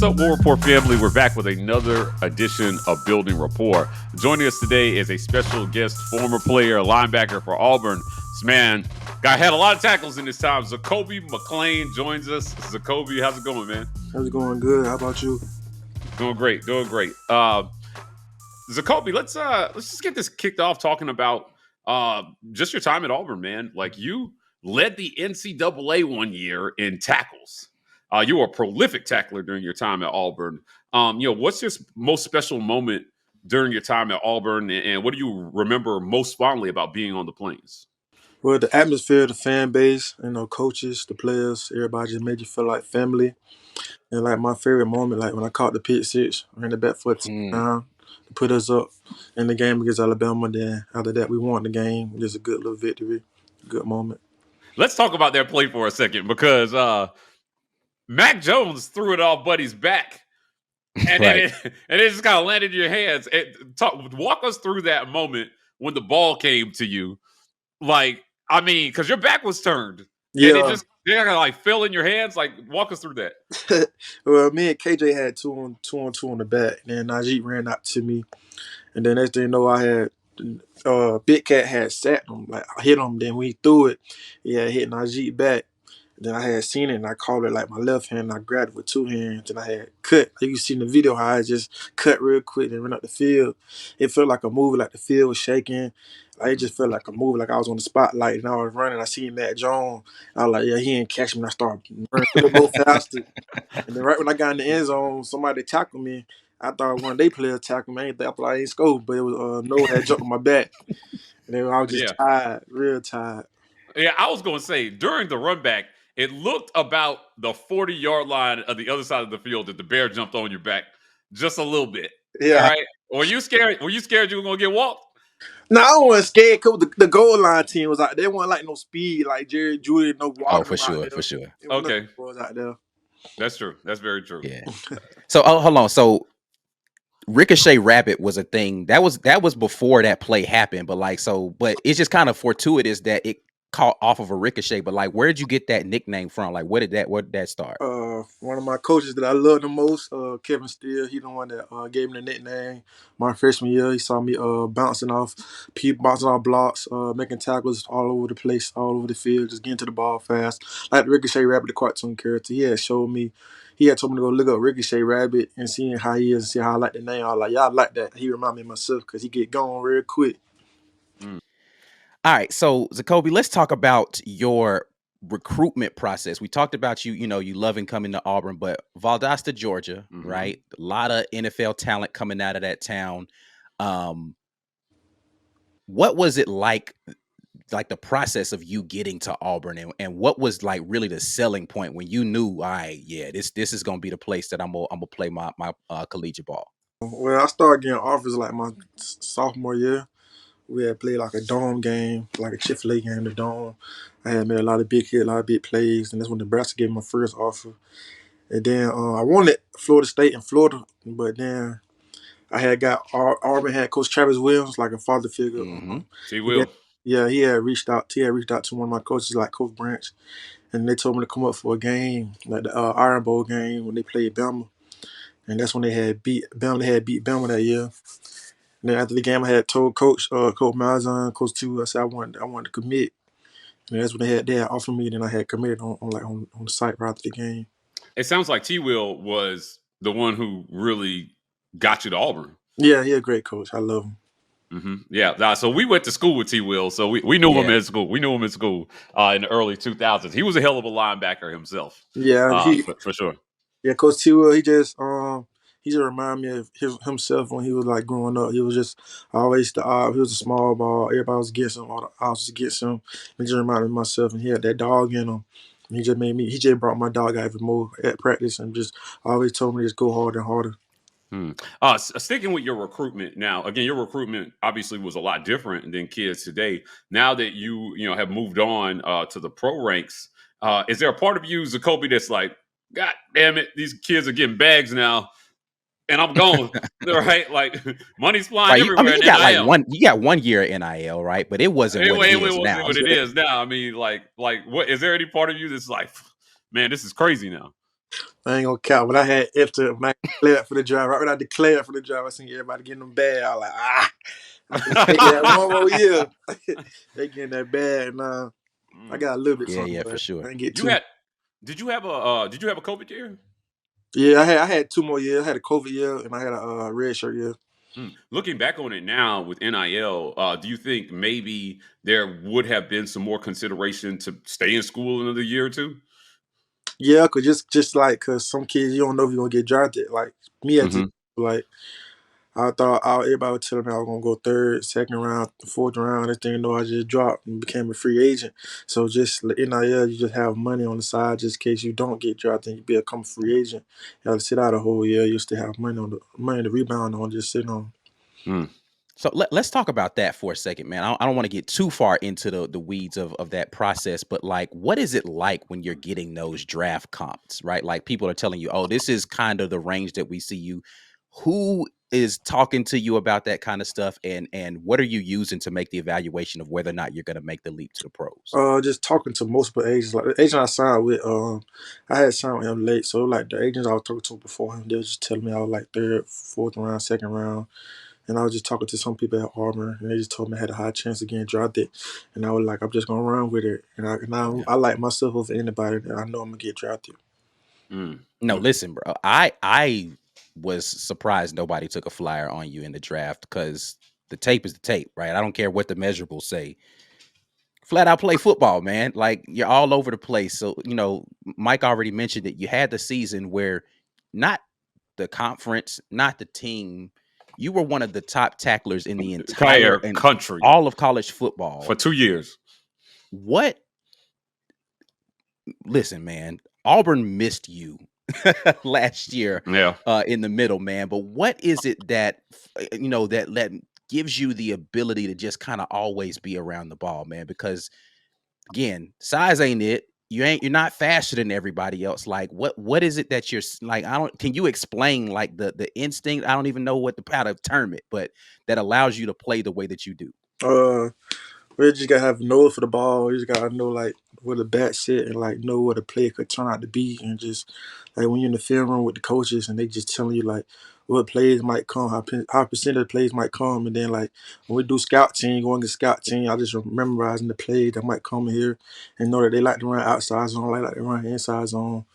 What's up, War Rapport family? We're back with another edition of Building Rapport. Joining us today is a special guest, former player, linebacker for Auburn. This man had a lot of tackles in his time. Zakoby McClain joins us. Zakoby, how's it going, man? How's it going? Good. How about you? Doing great. Zakoby, let's just get this kicked off talking about just your time at Auburn, man. Like, you led the NCAA one year in tackles. You were a prolific tackler during your time at Auburn. What's your most special moment during your time at Auburn, and what do you remember most fondly about being on the Plains? Well, the atmosphere, the fan base, coaches, the players, everybody just made you feel like family. And like my favorite moment, like when I caught the pick six, ran the back foot down to put us up in the game against Alabama. Then after that, we won the game. Just a good little victory, good moment. Let's talk about that play for a second, because Mac Jones threw it off Buddy's back, and right. it just kind of landed in your hands. Walk us through that moment when the ball came to you. Because your back was turned. Yeah. And it kind of fell in your hands. Walk us through that. Well, me and KJ had two on two on the back. Then Najee ran out to me. And then next thing you know, I had Big Cat had sat him, hit him. Then we threw it. Yeah, hit Najee back. Then I had seen it, and I called it my left hand, and I grabbed it with two hands, and I had cut. You see in the video how I just cut real quick and ran up the field. It felt like a movie, like the field was shaking. It just felt like a movie, like I was on the spotlight, and I was running. I seen Matt Jones. I was like, yeah, he didn't catch me, and I started running a little faster. And then right when I got in the end zone, somebody tackled me. I thought one of their players tackled me. I thought I ain't scored, but it was Noah had jumped on my back. And then I was just tired, real tired. Yeah, I was going to say, during the run back, it looked about the 40-yard line of the other side of the field that the bear jumped on your back just a little bit. Yeah. All right. Were you scared? You were going to get walked? No, I wasn't scared because the goal line team was out there. They wasn't no speed like Jerry Judy, no walking. Oh, for sure. Okay. Was out there. That's true. That's very true. Yeah. So, hold on. So, Ricochet Rabbit was a thing that was before that play happened, but but it's just kind of fortuitous that it caught off of a ricochet. But where did you get that nickname from? Where did that start? One of my coaches that I love the most, Kevin Steele. He the one that gave me the nickname. My freshman year, he saw me bouncing off blocks, making tackles all over the place, all over the field, just getting to the ball fast. Like the Ricochet Rabbit, the cartoon character. He had told me to go look up Ricochet Rabbit and seeing how he is and see how I like the name. I was like, yeah, I like that. He remind me of myself because he get going real quick. All right, so Zakoby, let's talk about your recruitment process. We talked about you loving coming to Auburn, but Valdosta, Georgia, right? A lot of NFL talent coming out of that town. What was it like the process of you getting to Auburn, and what was really the selling point when you knew, all right, yeah, this is gonna be the place that I'm gonna play my collegiate ball? Well, I started getting offers my sophomore year. We had played a dome game, a Chick-fil-A game in the dome. I had made a lot of big hits, a lot of big plays, and that's when Nebraska gave me my first offer. And then I wanted Florida State and Florida, but then I had got Auburn had Coach Travis Williams, a father figure. T. Will. Yeah, he had reached out to one of my coaches, Coach Branch, and they told me to come up for a game, the Iron Bowl game when they played Bama. And that's when they had beat Bama that year. And then after the game, I had told Coach Malzahn, Coach T. I said I wanted to commit. And that's when they had offered me. Then I had committed on the site right after the game. It sounds like T. Will was the one who really got you to Auburn. Yeah, he's a great coach. I love him. Mm-hmm. Yeah, so we went to school with T. Will, so we knew him in school. We knew him in school in the early 2000s. He was a hell of a linebacker himself. Yeah, for sure. Yeah, Coach T. Will, he just reminded me of himself when he was growing up. He was just always he was a small ball. Everybody was against him. All the opposites against him. He just reminded me of myself, and he had that dog in him. And he just brought my dog out even more at practice, and just always told me to just go harder and harder. Sticking with your recruitment now, again, your recruitment obviously was a lot different than kids today. Now that you have moved on to the pro ranks, is there a part of you, Zakoby, that's like, God damn it, these kids are getting bags now, and I'm going, right? Money's flying everywhere. You got 1 year at NIL, right? But it wasn't what it is now. What it is now. I mean, what is there any part of you that's like, man, this is crazy now? I ain't gonna count, but I had after when I declared for the drive. Right when I declared for the drive, I seen everybody getting them bad. I was like, I can take that one more year. They getting that bad. Nah, I got a little bit something, Yeah, for but sure. I didn't get You too. had did you have a COVID year? Yeah, I had 2 more years. I had a COVID year and I had a red shirt year. Looking back on it now with NIL, do you think maybe there would have been some more consideration to stay in school another year or two? Yeah, cause cause some kids you don't know if you're gonna get drafted. Like me as Mm-hmm. like I thought everybody would tell me I was gonna go third, second round, fourth round. This thing, I just dropped and became a free agent. So just NIL, you just have money on the side just in case you don't get drafted and you become a free agent. You have to sit out a whole year. You still have money to rebound on, just sitting on. So let's talk about that for a second, man. I don't want to get too far into the weeds of that process, but like, what is it like when you're getting those draft comps, right? Like people are telling you, oh, this is kind of the range that we see you. Who is talking to you about that kind of stuff, and what are you using to make the evaluation of whether or not you're going to make the leap to the pros? Just talking to multiple agents. Like the agent I signed with, I had signed with him late. So like the agents I was talking to before him, they was just telling me I was like third, fourth round, second round. And I was just talking to some people at Auburn, and they just told me I had a high chance of getting drafted. And I was like, I'm just gonna run with it. I like myself over anybody, and I know I'm gonna get drafted. No, listen, bro. I was surprised nobody took a flyer on you in the draft because the tape is the tape, right? I don't care what the measurables say. Flat out play football, man. Like you're all over the place. So, Mike already mentioned it. You had the season where not the conference, not the team, you were one of the top tacklers in the entire and country all of college football for 2 years. Listen, man, Auburn missed you last year in the middle, man. But what is it that that gives you the ability to just kind of always be around the ball, man? Because again, size ain't it. You're not faster than everybody else. Like what is it that you're like? Can you explain like the instinct? I don't even know how to term it, but that allows you to play the way that you do. We just gotta have nose for the ball. You just gotta know like where the bat sit and like know what a play could turn out to be, and just like when you're in the film room with the coaches and they just telling you like what plays might come, how percent of the plays might come, and then like when we do scout team, going to scout team, I just memorizing the plays that might come here and know that they like to run outside zone, like to run inside zone,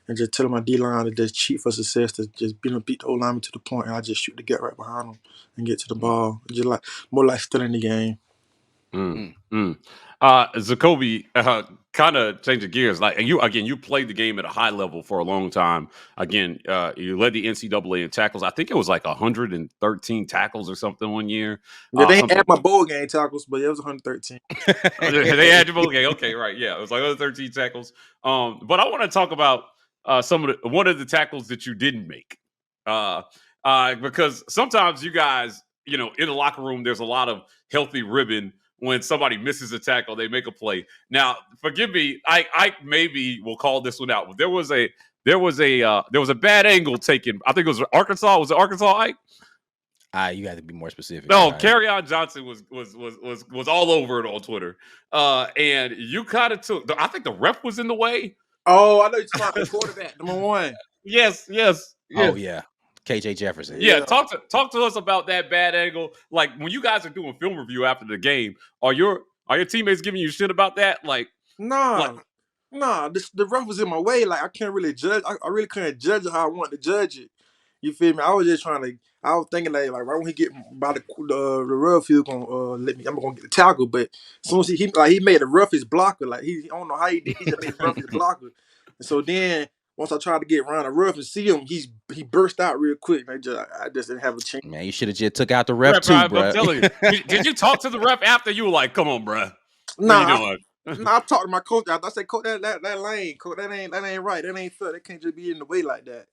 and just telling my D line to just cheat for success, to just beat the O lineman to the point, and I just shoot the gut right behind them and get to the ball, just like more like still in the game. Zakoby, kind of changing gears. Like you played the game at a high level for a long time. Again, you led the NCAA in tackles. I think it was like 113 tackles or something one year. Yeah, they ain't add my bowl game tackles, but it was 113. They had your bowl game. Okay, right. Yeah, it was like 113 tackles. But I want to talk about one of the tackles that you didn't make. Because sometimes you guys, in the locker room, there's a lot of healthy ribbon. When somebody misses a tackle, they make a play. Now, forgive me, I maybe will call this one out. There was a bad angle taken. I think it was Arkansas. Was it Arkansas, Ike? You got to be more specific. No, Kerryon Johnson was all over it on Twitter. And you kind of took. I think the ref was in the way. Oh, I know you're talking about the quarterback, number 1. Yes. Oh yeah. KJ Jefferson. Yeah, talk to us about that bad angle. Like when you guys are doing film review after the game, are your teammates giving you shit about that? Like, nah, the ref was in my way. Like I can't really judge. I really couldn't judge it how I want to judge it. You feel me? I was just trying to. I was thinking like right when he get by the ref, he was gonna let me. I'm gonna get the tackle, but as soon as he made the roughest blocker. Like I don't know how he did. He just made the roughest blocker, and so then. Once I tried to get around the ref and see him, he burst out real quick. I just didn't have a chance. Man, you should have just took out the ref too, bro. I'm telling you. Did you talk to the ref after? You were like, "Come on, bro. What are you doing?" I talked to my coach. I said, "Coach, that lane, coach, that ain't right. That ain't fair. That can't just be in the way like that."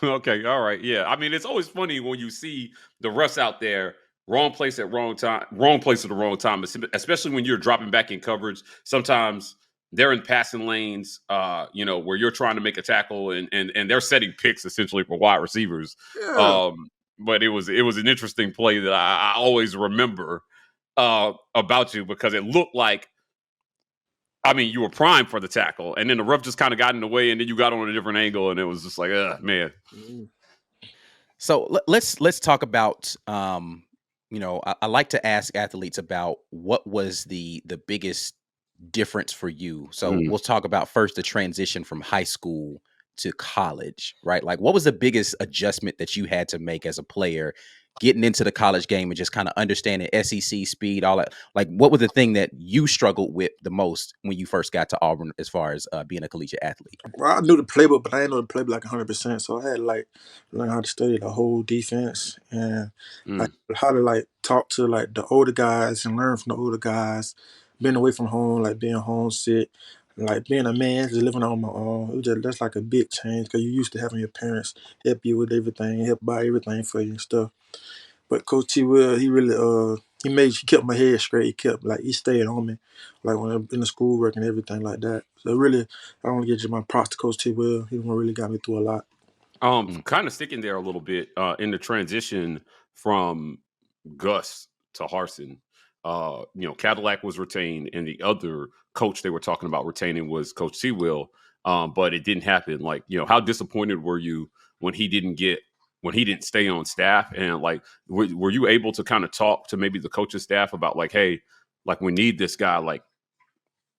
Okay, all right, yeah. I mean, it's always funny when you see the refs out there, wrong place at wrong time, wrong place at the wrong time, especially when you're dropping back in coverage. Sometimes they're in passing lanes, where you're trying to make a tackle and they're setting picks essentially for wide receivers. Yeah. But it was an interesting play that I always remember about you because it looked like I mean, you were primed for the tackle, and then the rough just kind of got in the way, and then you got on a different angle, and it was just like, man. So let's talk about I like to ask athletes about what was the biggest difference for you. So Mm. we'll talk about first the transition from high school to college, right? Like what was the biggest adjustment that you had to make as a player getting into the college game and just kind of understanding SEC speed, all that? Like what was the thing that you struggled with the most when you first got to Auburn as far as being a collegiate athlete? Well, I knew the playbook, but I didn't know the playbook like 100%. So I had to like learn how to study the whole defense and like Mm. how to like talk to like the older guys and learn from the older guys. Being away from home, like being homesick, like being a man, just living on my own. It was just, that's like a big change because you used to having your parents help you with everything, help buy everything for you and stuff. But Coach T. Will, he really he kept my head straight. He kept like he stayed on me, like when I'm in the schoolwork and everything like that. So really, I want to give you my props to Coach T. Will. He really got me through a lot. Mm, Kind of sticking there a little bit in the transition from Gus to Harsin. Cadillac was retained, and the other coach they were talking about retaining was Coach T. Will, but it didn't happen. Like, how disappointed were you when he didn't stay on staff? And like, were you able to kind of talk to maybe the coaching staff about like, hey, like we need this guy,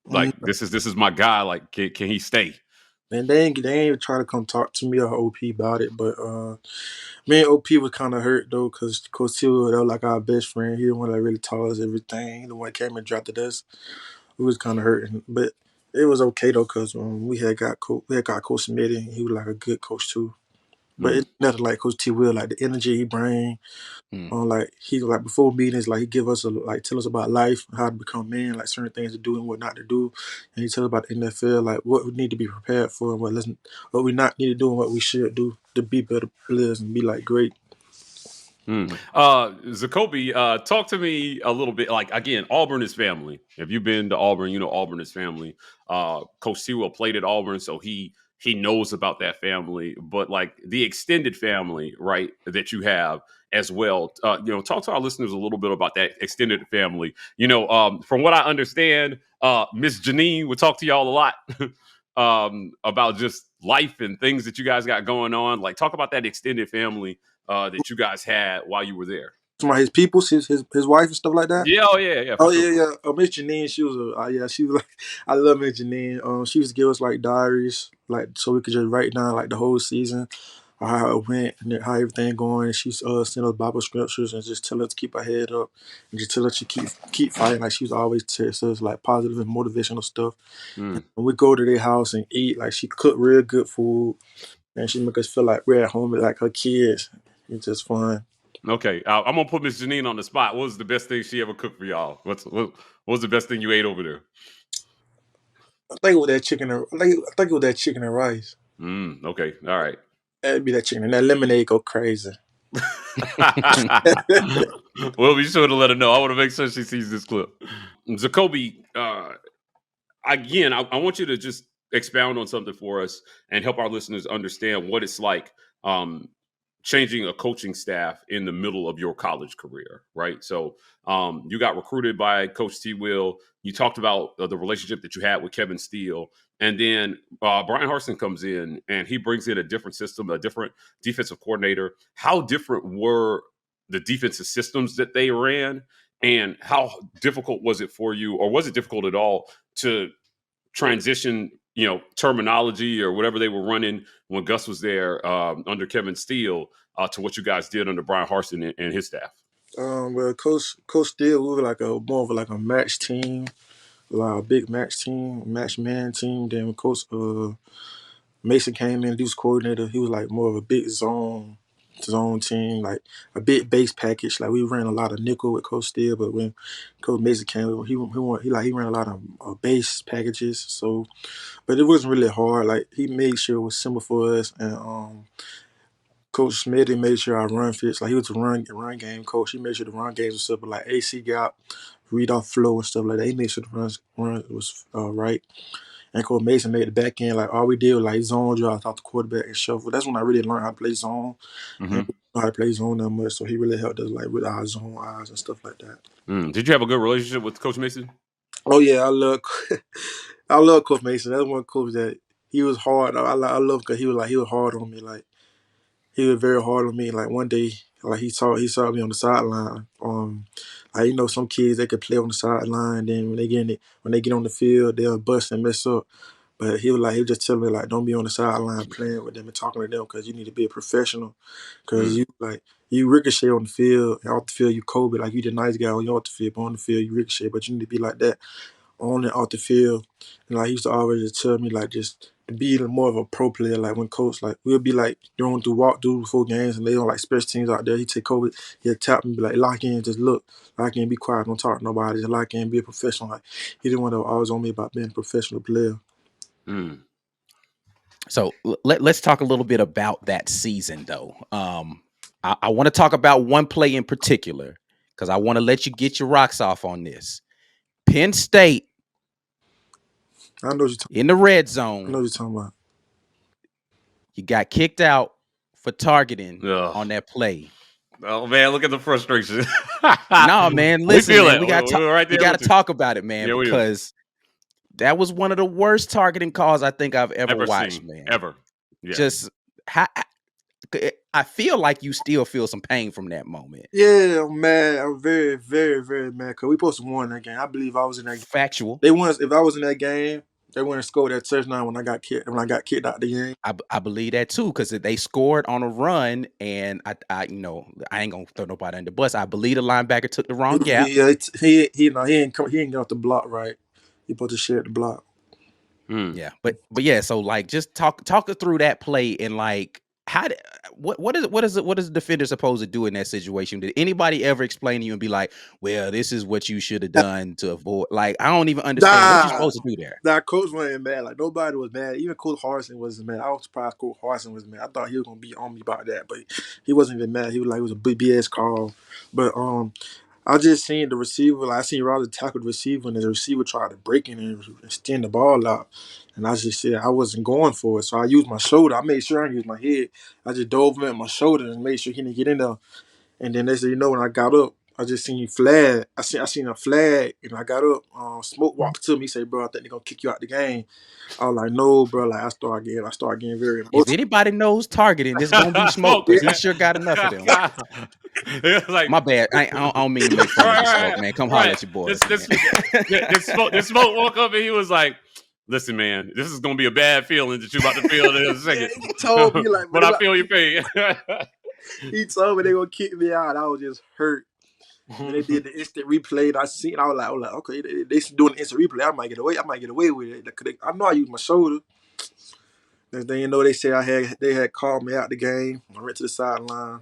Mm, this is my guy, like can he stay? and they ain't even try to come talk to me or OP about it. But me and OP was kind of hurt though, cause Coach T. Will, that was like our best friend. He the one that really taught us everything. He the one that came and drafted us. We was kind of hurting, but it was okay though, cause we had got Coach Smitty. And he was like a good coach too. But Mm, it's nothing like Coach T. Will, like the energy he bring. mm, Like he like before meetings, like he give us tell us about life, how to become men, like certain things to do and what not to do, and he tell us about the NFL, like what we need to be prepared for and what we not need to do and what we should do to be better players and be like great. mm. mm, Zakoby, talk to me a little bit. Like again, Auburn is family. If you've been to Auburn, you know Auburn is family. Coach Sewell played at Auburn, so he knows about that family. But like the extended family, right, that you have as well. Talk to our listeners a little bit about that extended family. From what I understand, Miss Janine would talk to y'all a lot. About just life and things that you guys got going on. Like, talk about that extended family that you guys had while you were there. Some of his people, his wife and stuff like that. Yeah, oh yeah, for Oh sure. yeah, yeah. Miss Janine, she was she was like I love Miss Janine. She used to give us like diaries, like so we could just write down like the whole season, how it went, and how everything going. She's send us Bible scriptures and just tell us to keep our head up and just tell us to keep fighting. Like she was always text us like positive and motivational stuff. Mm. When we go to their house and eat, like she cook real good food and she make us feel like we're at home with like her kids. It's just fun. Okay, I'm gonna put Miss Janine on the spot. What was the best thing she ever cooked for y'all? What was the best thing you ate over there? I think it was that chicken. I think it was that chicken and rice. Okay, all right. That'd be that chicken and that lemonade go crazy. We'll be sure to let her know. I want to make sure she sees this clip. Zakoby, again, I want you to just expound on something for us and help our listeners understand what it's like changing a coaching staff in the middle of your college career, right? So you got recruited by Coach T. Will. You talked about the relationship that you had with Kevin Steele. And then Brian Harsin comes in and he brings in a different system, a different defensive coordinator. How different were the defensive systems that they ran? And how difficult was it for you, or was it difficult at all to transition, terminology or whatever they were running when Gus was there under Kevin Steele to what you guys did under Brian Harsin and his staff? Well, Coach Steele, we were like a more of like a match team, like a big match team, match man team. Then when Coach Mason came in, he was coordinator. He was like more of a big zone team, like a big base package. Like we ran a lot of nickel with Coach Steele, but when Coach Mason came, he ran a lot of base packages. So, but it wasn't really hard. Like he made sure it was simple for us, and Coach Smitty made sure our run fits. Like he was a run game coach. He made sure the run games was simple, like AC gap, read off flow and stuff like that. He made sure the run was right. And Coach Mason made the back end like all we did was like zone drive off the quarterback and shuffle. That's when I really learned how to play zone. And Mm-hmm. we know how to play zone that much. So he really helped us like with our zone eyes and stuff like that. Did you have a good relationship with Coach Mason? Oh yeah, I love Coach Mason. That's one coach that he was hard. I love because he was hard on me. Like he was very hard on me. Like one day, like he saw me on the sideline. Like some kids they could play on the sideline. Then when they get on the field, they'll bust and mess up. But he was just telling me like, don't be on the sideline playing with them and talking to them because you need to be a professional. Because you ricochet on the field, and off the field you Kobe, like you the nice guy when you off the field, but on the field you ricochet. But you need to be like that on and off the field. And like he used to always just tell me like just to be more of a pro player. Like when coach like we'll be like going through walkthrough before games and they don't like special teams out there. He take over, he'll tap me, be like lock in, just lock in, be quiet, don't talk to nobody, just lock in, be a professional. Like he didn't want to always on me about being a professional player. So let's talk a little bit about that season, though. I want to talk about one play in particular because I want to let you get your rocks off on this. Penn State I know what you're talking. in the red I zone. know what you're talking about. You got kicked out for targeting Ugh. on that play. Oh man, look at the frustration. No, man, listen, we feel man, it. we got to talk about it, man, Yeah, because that was one of the worst targeting calls I think I've ever watched, seen, man. ever. Yeah. Just I feel like you still feel some pain from that moment. Yeah, I'm mad. I'm very, very, very mad because we supposed to win that game. I believe I was in that game. Factual. They won. If I was in that game, they wouldn't score that touchdown when I got kicked. When I got kicked out the game. I believe that too, because they scored on a run, and I I ain't gonna throw nobody under the bus. I believe the linebacker took the wrong gap. Yeah, he ain't get off the block right. He supposed to share the block. Yeah, but yeah, so like just talk us through that play and like what is the defender supposed to do in that situation? Did anybody ever explain to you and be like, well, this is what you should have done to avoid? Like, I don't even understand what you're supposed to do there. That coach wasn't mad. Like nobody was mad. Even Coach Harsin wasn't mad. I was surprised Coach Harsin was mad. I thought he was gonna be on me about that, but he wasn't even mad. He was like it was a big BS call. But I just seen the receiver. Like I seen Roger tackle the receiver, and the receiver tried to break in and extend the ball out. And I just said I wasn't going for it, so I used my shoulder. I made sure I used my head. I just dove him at my shoulder and made sure he didn't get in there. And then they said, when I got up, I just seen flag. I seen a flag, and I got up. Smoke walked to me. He said, "Bro, I think they're gonna kick you out the game." I was like, "No, bro." Like I started getting very If emotional. anybody knows targeting, it's gonna be Smoke, because he sure got enough of them. Like, my bad. I don't mean to make fun of you, Smoke, man. Come holler at your boys. This Smoke walk up and he was like, "Listen, man, this is gonna be a bad feeling that you about to feel in a second." He told me like, but I feel your pain. He told me they gonna kick me out. I was just hurt. And they did the instant replay. I was like, okay, they doing the instant replay. I might get away with it. I know I used my shoulder. Next thing you know, they had called me out the game. I went to the sideline,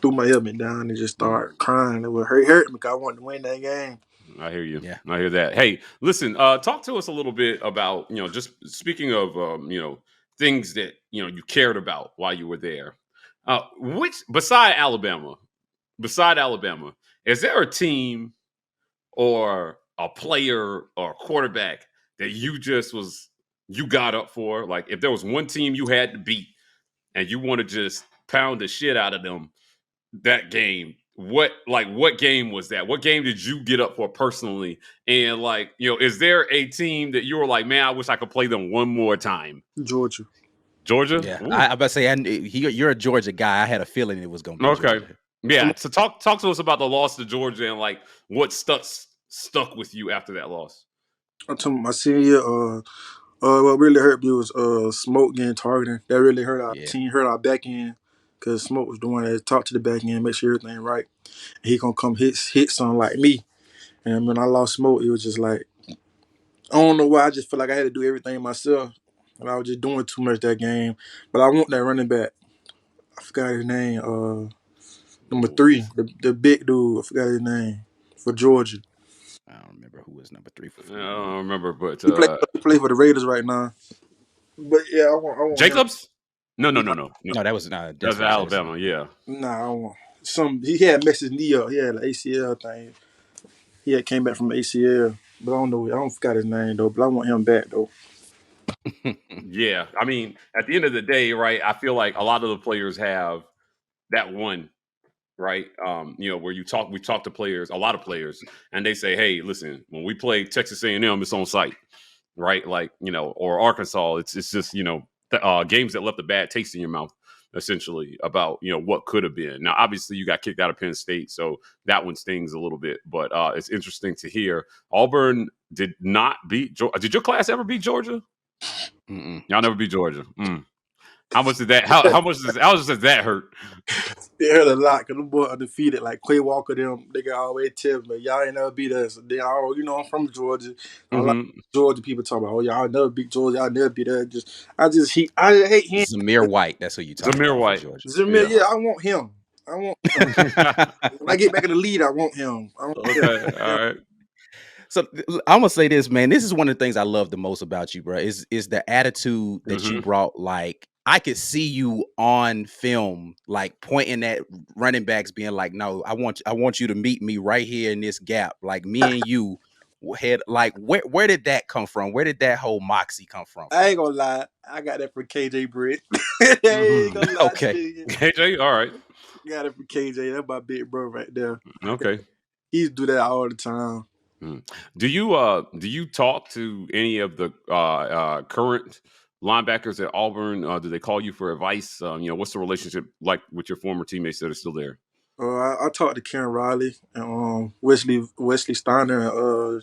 threw my helmet down, and just started crying. It would hurt me because I wanted to win that game. I hear you. Yeah. I hear that. Hey, listen, talk to us a little bit about, just speaking of, things that, you cared about while you were there. Beside Alabama, is there a team or a player or a quarterback that you got up for? Like if there was one team you had to beat and you want to just pound the shit out of them that game, what game was that? What game did you get up for personally? And is there a team that you were like, man, I wish I could play them one more time? Georgia. Yeah, I about to say you're a Georgia guy. I had a feeling it was going to be okay. Georgia. Yeah. So talk to us about the loss to Georgia and like what stuck with you after that loss. I'm talking about my senior year. What really hurt me was Smoke getting targeted. That really hurt our team, hurt our back end, because Smoke was the one that talked to the back end, make sure everything right. And he gonna come hit something like me. And when I lost Smoke, it was just like, I don't know why. I just feel like I had to do everything myself, and I was just doing too much that game. But I want that running back. I forgot his name. Number 3, the big dude. I forgot his name for Georgia. I don't remember who was number 3 for. I don't remember, but he play for the Raiders right now. But yeah, I want Jacobs. Him. No, that was that's Alabama. Yeah. Nah, I want he had messed his knee up. He had an ACL thing. He had came back from ACL, but I don't know. I don't forgot his name though. But I want him back though. Yeah, I mean, at the end of the day, right? I feel like a lot of the players have that one, right? Where we talk to players, a lot of players, and they say, "Hey, listen, when we play Texas A&M, it's on site, right? Like, or Arkansas, it's just games that left a bad taste in your mouth, essentially, about what could have been. Now, obviously, you got kicked out of Penn State, so that one stings a little bit, but it's interesting to hear Auburn did not beat Georgia. Did your class ever beat Georgia? Mm-mm. Y'all never beat Georgia. How much did that? How does that hurt? It hurt a lot because them boys undefeated. Like Quay Walker, them they got always tell me, y'all ain't never beat us. Then I'm from Georgia. A lot of Mm-hmm. Georgia people talk about, oh y'all never beat Georgia, y'all never beat us. I hate him. Zamir White, that's who you talking Zamir about from White. Georgia. Zamir, Yeah. yeah, I want him. I want him. When I get back in the lead, I want him. I want him. Okay. All right. So I'm gonna say this, man. This is one of the things I love the most about you, bro. Is the attitude that you Mm-hmm. brought. Like I could see you on film, like pointing at running backs, being like, "No, I want you to meet me right here in this gap. Like me and you had like where did that come from? Where did that whole moxie come from I for ain't you?" gonna lie. I got that from KJ Britt. I ain't gonna lie to Okay. you. KJ. All right. Got it from KJ. That's my big bro right there. Okay. He used to do that all the time. Do you talk to any of the current linebackers at Auburn? Do they call you for advice? What's the relationship like with your former teammates that are still there? I talked to Karen Riley and Wesley Steiner and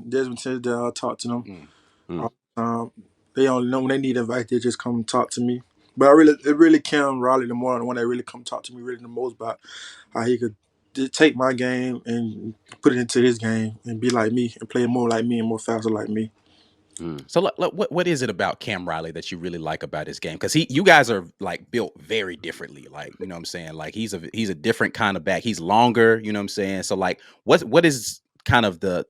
Desmond Tisdale. I talked to them Mm. Mm, all the time. They only know when they need advice, they just come and talk to me. But it really Karen Riley the one that really come talk to me really the most about how he could take my game and put it into his game and be like me and play more like me and more faster like me. mm, So what is it about Cam Riley that you really like about his game? Because you guys are like built very differently. Like, you know what I'm saying? Like he's a different kind of back. He's longer, you know what I'm saying? So like what is kind of the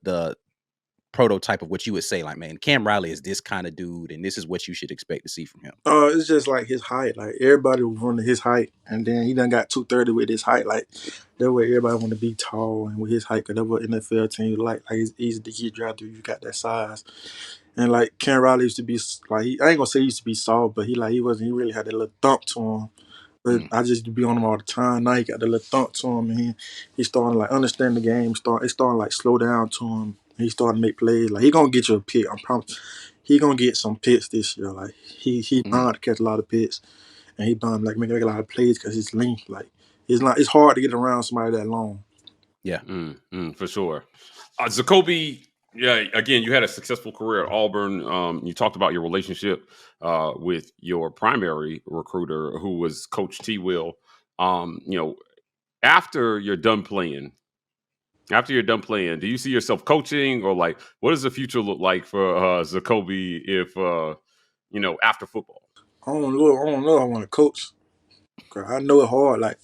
prototype of what you would say, like, man, Cam Riley is this kind of dude, and this is what you should expect to see from him. It's just like his height. Like everybody was running his height, and then he done got 230 with his height. Like that way, everybody want to be tall and with his height. Cause that's what NFL teams like. It's easy to get drafted if you got that size. And like Ken Riley used to be like I ain't gonna say he used to be soft, but he wasn't. He really had that little thump to him. But Mm, I just used to be on him all the time. Now he got the little thump to him, and he starting to like understand the game. It's starting to like slow down to him. He starting to make plays. Like he gonna get you a pick. I'm promise. He gonna get some picks this year. Like he mm, bound to catch a lot of picks, and he bound like make a lot of plays because his length. Like it's hard to get around somebody that long. yeah. for sure. Zakoby, yeah, again, you had a successful career at Auburn. You talked about your relationship with your primary recruiter, who was Coach T. Will. Um, you know, after you're done playing, do you see yourself coaching, or like what does the future look like for Zakoby if after football? I don't know. I want to coach. 'Cause I know it's hard. Like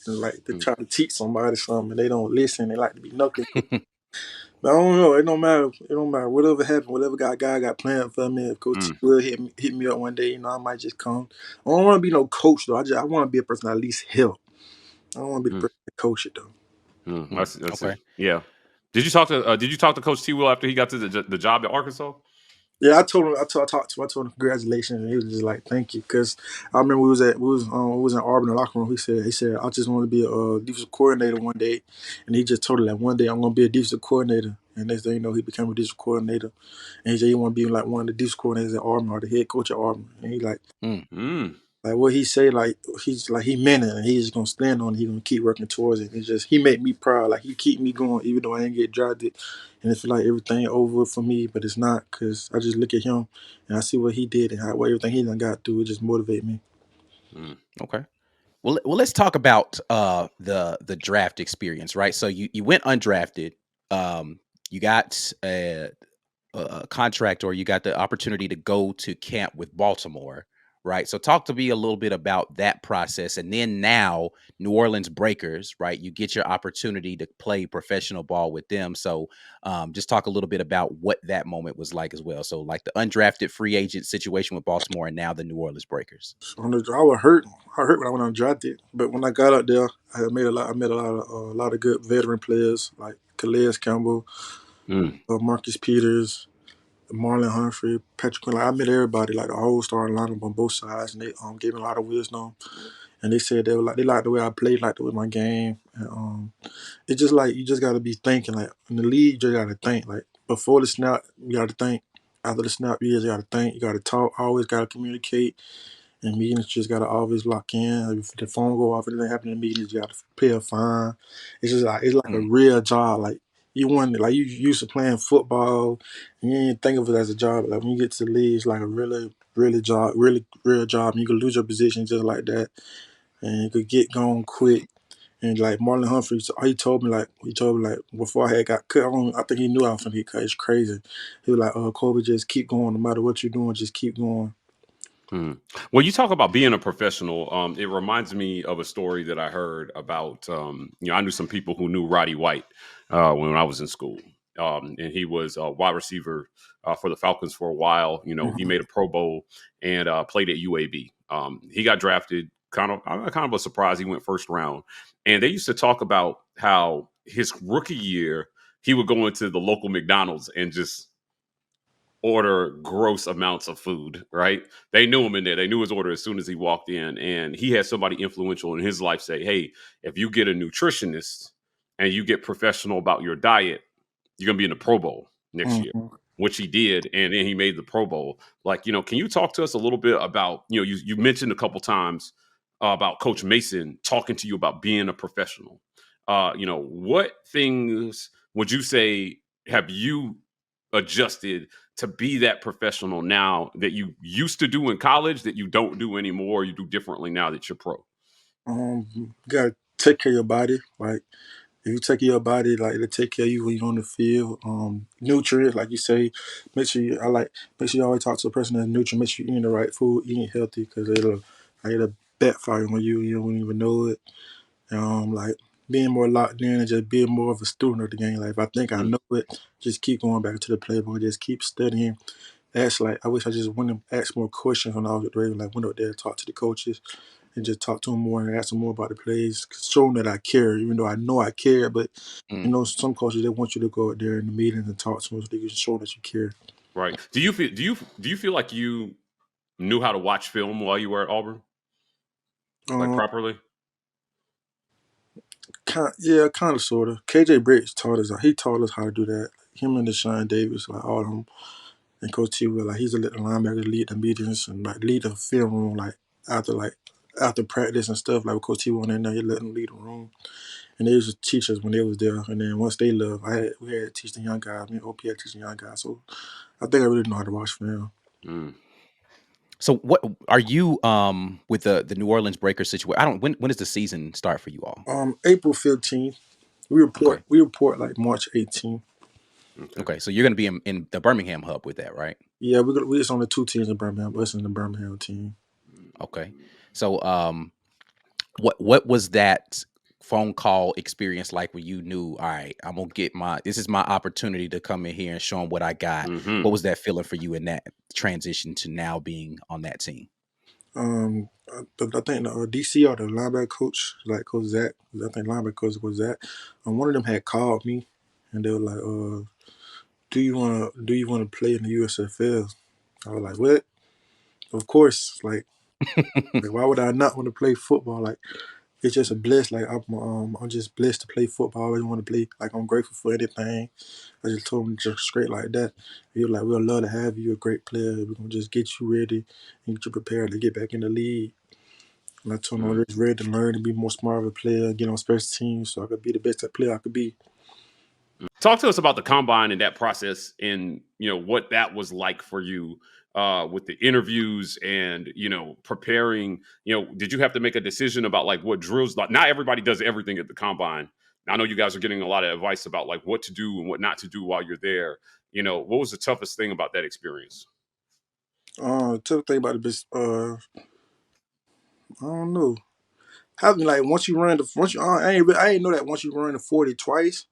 to Mm, try to teach somebody something and they don't listen. They like to be knuckle. But I don't know. It don't matter. It don't matter. Whatever happened, whatever guy got planned for me. If Coach T mm, will hit me up one day, I might just come. I don't want to be no coach though. I want to be a person that at least help. I don't want to be the mm, person that coach it though. I Mm, see, I see. okay. Yeah. Did you talk to Coach T. Will after he got to the job at Arkansas? Yeah, I told him. I talked to him. I told him congratulations, and he was just like, "Thank you." Because I remember we was in Auburn in the locker room. He said I just want to be a defensive coordinator one day, and he just told her like one day I'm gonna be a defensive coordinator. And next thing you know, he became a defensive coordinator, and he said he want to be like one of the defensive coordinators at Auburn or the head coach at Auburn. And he Mm, Mm, like what he say, like he's like he meant it, and he's just gonna stand on it. He gonna keep working towards it. It's just he made me proud. Like he keep me going, even though I ain't get drafted, and it feel like everything over for me, but it's not because I just look at him and I see what he did and what everything he done got through. It just motivate me. mm, okay. Well, let's talk about the draft experience, right? So you went undrafted. You got a contract, or you got the opportunity to go to camp with Baltimore, right? So talk to me a little bit about that process, and then now New Orleans Breakers, right? You get your opportunity to play professional ball with them. So just talk a little bit about what that moment was like as well. So like the undrafted free agent situation with Baltimore, and now the New Orleans Breakers. So I was hurt. I hurt when I went undrafted, but when I got out there, I had made a lot. I met a lot of good veteran players like Calais Campbell, mm, Marcus Peters, Marlon Humphrey, Patrick Quinn. Like, I met everybody, like the whole starting lineup on both sides, and they gave me a lot of wisdom. and they said they like the way I played, like the way my game. And, it's just like you just gotta be thinking. Like in the league, you just gotta think. Like before the snap, you gotta think. After the snap, you just gotta think. You gotta talk. Always gotta communicate. And meetings just gotta always lock in. Like, if the phone go off, anything happen in meetings, you gotta pay a fine. It's like a real job. Like you want like you used to playing football, and you didn't think of it as a job. Like when you get to the league, it's like a really job, really real job. And you could lose your position just like that, and you could get gone quick. And like Marlon Humphrey, he told me like before I had got cut. I think he knew I was gonna get cut. It's crazy. He was like, Kobe, just keep going. No matter what you're doing, just keep going. When you talk about being a professional, it reminds me of a story that I heard about. I knew some people who knew Roddy White when I was in school, and he was a wide receiver for the Falcons for a while. He made a Pro Bowl and played at UAB. He got drafted, kind of a surprise. He went first round, and they used to talk about how his rookie year he would go into the local McDonald's and just order gross amounts of food, right? They knew him in there. They knew his order as soon as he walked in. And he had somebody influential in his life say, hey, if you get a nutritionist and you get professional about your diet, you're going to be in the Pro Bowl next year, which he did. And then he made the Pro Bowl. Like, can you talk to us a little bit about, you mentioned a couple times about Coach Mason talking to you about being a professional. What things would you say have you adjusted to be that professional now that you used to do in college that you don't do anymore, you do differently now that you're pro? You gotta take care of your body. Like if you take care of your body, like it'll take care of you when you're on the field. Nutrients, like you say, make sure you always talk to a person that's nutrient. Make sure you're eating the right food, eating healthy, because it'll backfire on you. You don't even know it. Like being more locked in and just being more of a student of the game. Like if I think I know it, just keep going back to the playbook, just keep studying. I wish I just went and asked more questions when I was at the Ravens. Like went up there, talk to the coaches, and just talk to them more and ask them more about the plays, show them that I care, even though I know I care. But some coaches they want you to go out there in the meetings and talk to them so they can show that you care. Right. Do you feel like you knew how to watch film while you were at Auburn, like Um, properly? kind of, sort of. KJ Briggs taught us. He taught us how to do that. Him and Deshaun Davis, like all of them, and Coach T was like he's a little linebacker, lead the meetings and like lead the film room, after practice and stuff. Like Coach T went in there, he let them lead the room. And they used to teach us when they was there. And then once they left, we had to teach the young guys. Me and OP had to teach the young guys. So I think I really know how to watch film. So what are you with the New Orleans Breakers situation? When does the season start for you all? April 15th. Okay. We report like March 18th. Okay. So you're going to be in the Birmingham hub with that, right? Yeah, we just on the 2 teams in Birmingham. Us and the Birmingham team. Okay. So what was that phone call experience like when you knew, all right, this is my opportunity to come in here and show them what I got? What was that feeling for you in that transition to now being on that team? I think the DC or the linebacker coach, like Coach Zach, I think linebacker coach was Zach. One of them had called me, and they were like, "Do you want to play in the USFL?" I was like, "What? Of course!" Like why would I not want to play football? Like it's just a bliss. Like I'm just blessed to play football. I always want to play. Like I'm grateful for anything. I just told him just straight like that. He was like, "We'd love to have you. You're a great player. We're gonna just get you ready and get you prepared to get back in the league." And I told him I'm just ready to learn and be more smart of a player, get on special teams, so I could be the best player I could be. Talk to us about the combine and that process, and what that was like for you with the interviews and preparing. Did you have to make a decision about like what drills? Like, not everybody does everything at the combine. I know you guys are getting a lot of advice about like what to do and what not to do while you're there. What was the toughest thing about that experience? Tough thing about it, I don't know. Having like I ain't know that once you run the 40 twice,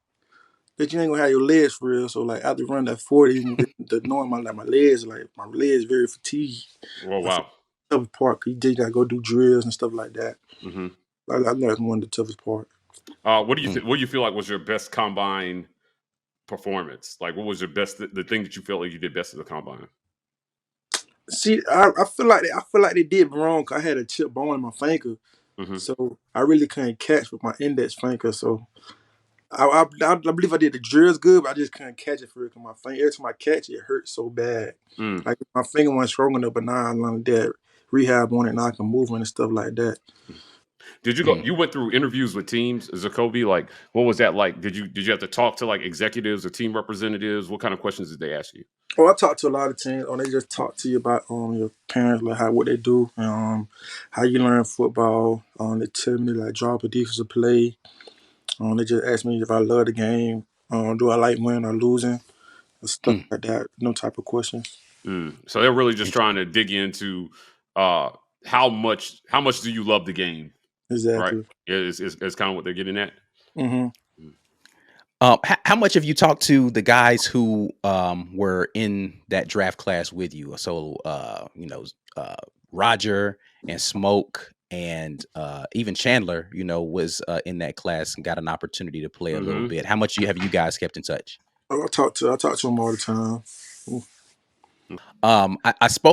that you ain't gonna have your legs for real. So like after running that 40, knowing my legs very fatigued. Oh That's wow. the toughest part. 'Cause you just gotta go do drills and stuff like that. Mm-hmm. I know that's one of the toughest part. What do you feel like was your best combine performance? Like, what was your best the thing that you felt like you did best at the combine? See, I feel like they did me wrong. 'Cause I had a chip bone in my finger. Mm-hmm. So I really couldn't catch with my index finger. So I believe I did the drills good, but I just couldn't catch it for it. 'Cause my finger, every time I catch it, it hurts so bad. Mm. Like my finger wasn't strong enough, but now I learned that rehab on it, and I can move it and stuff like that. Did you go? You went through interviews with teams, Zakoby. Like, what was that like? Did you have to talk to like executives or team representatives? What kind of questions did they ask you? Oh, I talked to a lot of teams. They just talk to you about your parents, like what they do, how you learn football. They tell me like drop a defensive play. They just ask me if I love the game. Do I like winning or losing? Stuff like that. No type of questions. So they're really just trying to dig into how much do you love the game, right? Exactly. It's kind of what they're getting at. Mm-hmm. How much have you talked to the guys who were in that draft class with you? So, Roger and Smoke and even Chandler, was in that class and got an opportunity to play a little bit. How much have you guys kept in touch? I talk to them all the time.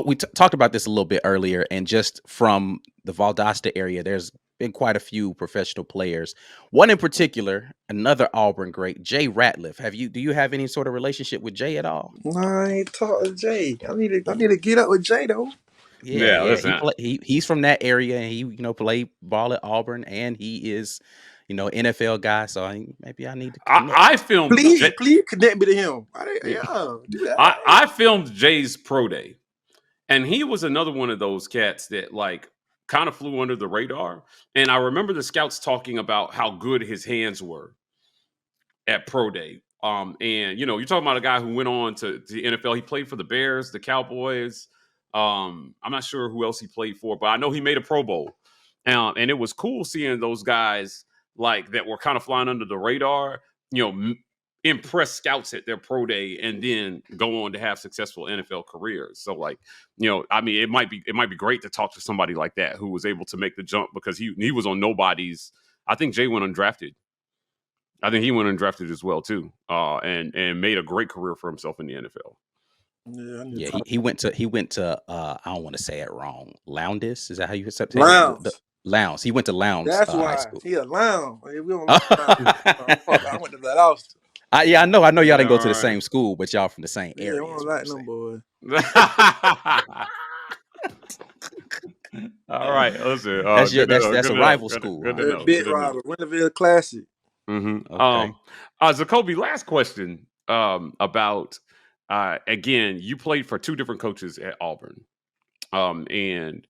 We talked about this a little bit earlier, and just from the Valdosta area, there's been quite a few professional players. One in particular, another Auburn great, Jay Ratliff. Do you have any sort of relationship with Jay at all? Nah, I ain't talk to Jay. I need to get up with Jay though. Yeah. Listen, He's from that area, and he played ball at Auburn, and he is NFL guy. So maybe I need to connect. I filmed. Please connect me to him. Do that. I filmed Jay's pro day, and he was another one of those cats that like kind of flew under the radar. And I remember the scouts talking about how good his hands were at pro day. And you're talking about a guy who went on to the NFL. He played for the Bears, the Cowboys. I'm not sure who else he played for, but I know he made a Pro Bowl. And it was cool seeing those guys like that were kind of flying under the radar, impress scouts at their pro day and then go on to have successful NFL careers. So like, it might be great to talk to somebody like that who was able to make the jump because he was on nobody's. I think Jay went undrafted. I think he went undrafted as well too, and made a great career for himself in the NFL. Yeah, he went to I don't want to say it wrong. Lowndes, is that how you say it? Lowndes. He went to Lowndes. That's why high school. he a Lowndes. I went to that house. Yeah, I know y'all didn't go to the same school, but y'all from the same area. I don't like them boys. All right, listen. That's a rival school. Big rival, Winterville Classic. Okay. Zakoby, last question about again, you played for two different coaches at Auburn, and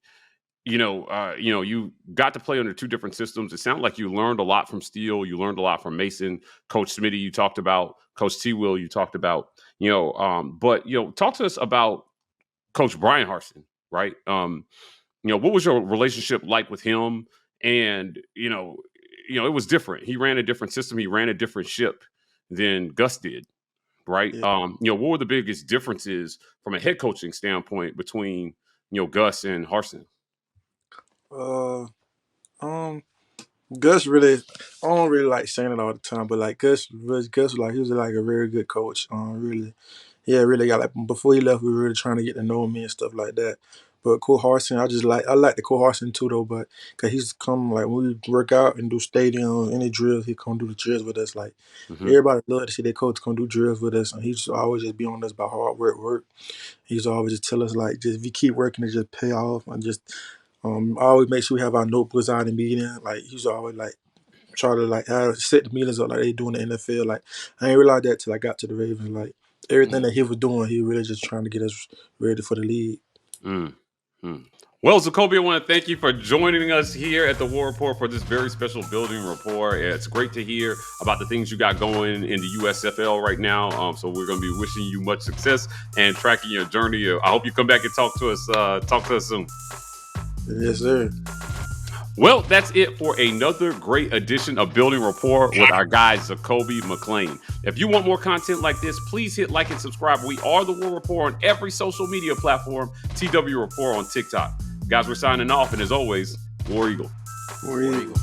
you got to play under two different systems. It sounded like you learned a lot from Steele. You learned a lot from Mason. Coach Smitty, you talked about. Coach T. Will, you talked about. But talk to us about Coach Brian Harsin, right? What was your relationship like with him? And it was different. He ran a different system. He ran a different ship than Gus did, right? Yeah. What were the biggest differences from a head coaching standpoint between Gus and Harsin? Gus really, I don't really like saying it all the time, but like Gus was like he was like a very good coach. Really, yeah, really got like before he left, we were really trying to get to know me and stuff like that. But Coach Harsin, I like the Coach Harsin too though, but cause he's come like when we work out and do stadium, any drills, he come do the drills with us. Like everybody love to see their coach come do drills with us, and he's always just be on us about hard work. He's always just tell us like just if you keep working, it just pay off, and just I always make sure we have our notebooks out in meeting. Like he's always like try to like set the meetings up like they do in the NFL. Like I ain't realized that till I got to the Ravens. Like everything that he was doing, he really just trying to get us ready for the league. Well, Zakoby, I want to thank you for joining us here at the War Report for this very special building report. It's great to hear about the things you got going in the USFL right now. So we're going to be wishing you much success and tracking your journey. I hope you come back and talk to us soon. Yes, sir. Well, that's it for another great edition of Building Rapport with our guy, Zakoby McClain. If you want more content like this, please hit like and subscribe. We are the War Report on every social media platform, TW Rapport on TikTok. Guys, we're signing off, and as always, War Eagle. War Eagle.